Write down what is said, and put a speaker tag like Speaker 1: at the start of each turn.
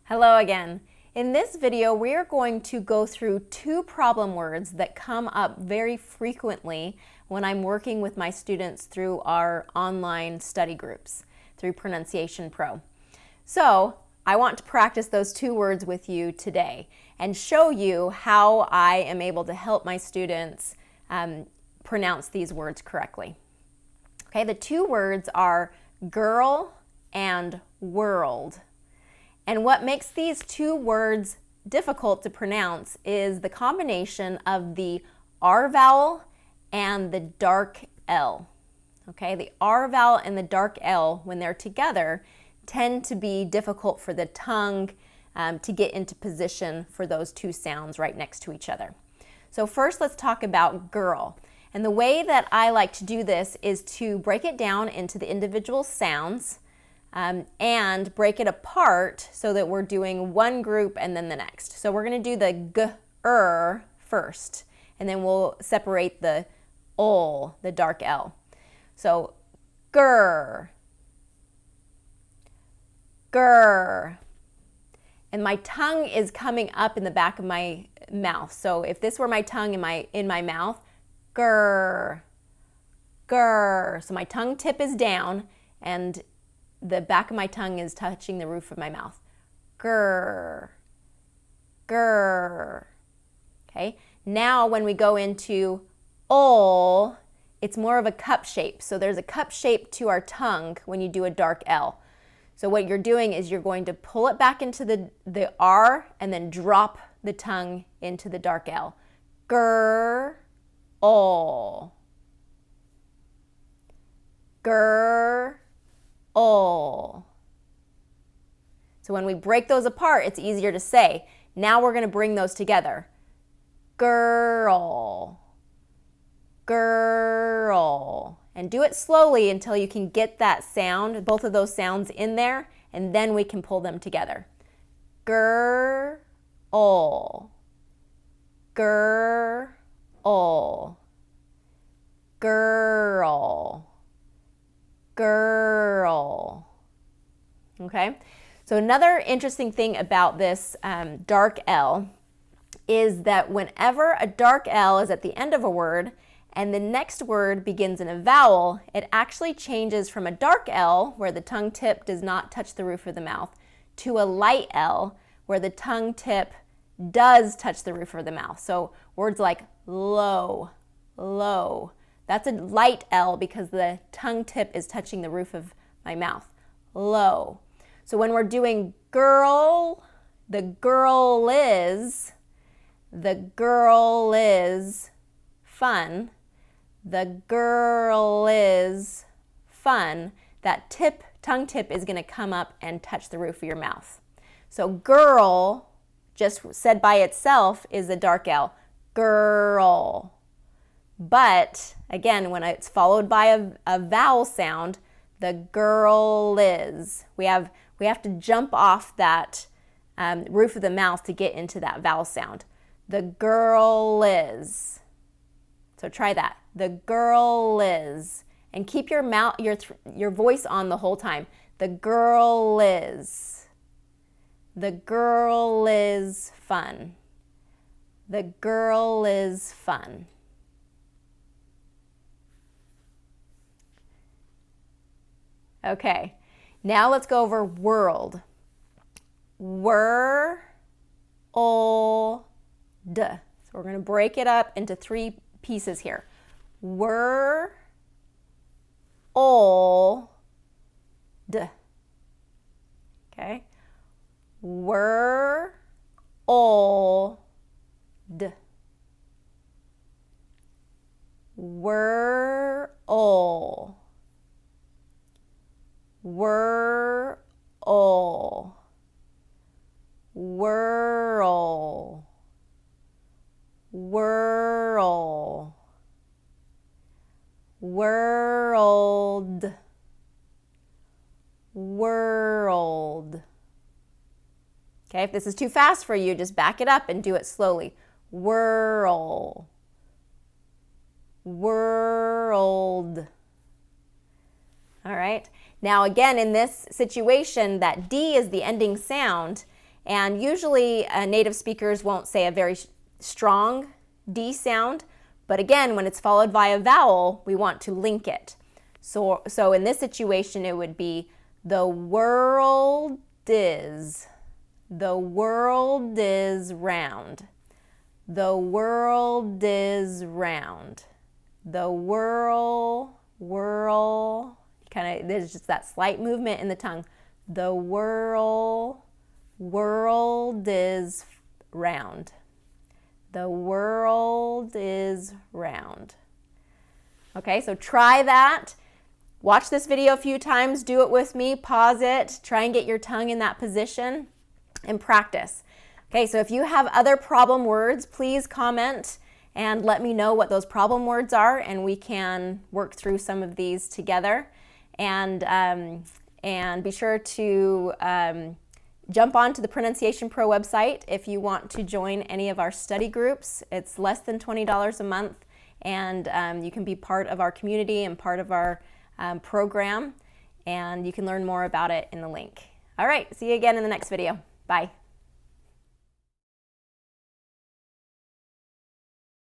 Speaker 1: Hello again. In this video, we are going to go through two problem words that come up very frequently when I'm working with my students through our online study groups through Pronunciation Pro. So I want to practice those two words with you today and show you how I am able to help my students pronounce these words correctly. Okay, the two words are girl and world. And what makes these two words difficult to pronounce is the combination of the R vowel and the dark L. Okay, the R vowel and the dark L, when they're together, tend to be difficult for the tongue to get into position for those two sounds right next to each other. So first, let's talk about girl. And the way that I like to do this is to break it down into the individual sounds and break it apart so that we're doing one group and then the next. So we're going to do the g-er first, and then we'll separate the ol, the dark L. So gur, gur. And my tongue is coming up in the back of my mouth. So if this were my tongue in my mouth, gur, gur. So my tongue tip is down and the back of my tongue is touching the roof of my mouth. Grr, grr. Okay, now when we go into ol, it's more of a cup shape. So there's a cup shape to our tongue when you do a dark L. So what you're doing is you're going to pull it back into the R and then drop the tongue into the dark L. Grr, ol. Grr, ol. So when we break those apart, it's easier to say. Now we're going to bring those together. Girl, girl. And do it slowly until you can get that sound, both of those sounds in there, and then we can pull them together. Girl, girl, girl, girl. Okay, so another interesting thing about this dark L is that whenever a dark L is at the end of a word and the next word begins in a vowel, it actually changes from a dark L, where the tongue tip does not touch the roof of the mouth, to a light L, where the tongue tip does touch the roof of the mouth. So words like low, low. That's a light L because the tongue tip is touching the roof of my mouth. Low. So when we're doing girl, the girl is fun. The girl is fun. That tongue tip is going to come up and touch the roof of your mouth. So girl, just said by itself, is a dark L. Girl. But again, when it's followed by a vowel sound, the girl is. We have to jump off that roof of the mouth to get into that vowel sound. The girl is. So try that. The girl is. And keep your voice on the whole time. The girl is. The girl is fun. The girl is fun. Okay, now let's go over world. World. So we're going to break it up into three pieces here. World. Okay. World. World. Whirl, whirl, whirl, whirled, whirled. Okay, if this is too fast for you, just back it up and do it slowly. Whirl, whirled. All right. Now again, in this situation, that D is the ending sound, And usually native speakers won't say a very strong D sound, but again, when it's followed by a vowel, we want to link it. So in this situation, it would be the world is round. The world is round. The whirl, there's just that slight movement in the tongue. The world is round. The world is round. Okay, so try that. Watch this video a few times, do it with me, pause it, try and get your tongue in that position and practice. Okay, so if you have other problem words, please comment and let me know what those problem words are, and we can work through some of these together. And be sure to jump onto the Pronunciation Pro website if you want to join any of our study groups. It's less than $20 a month, and you can be part of our community and part of our program, and you can learn more about it in the link. All right, see you again in the next video. Bye.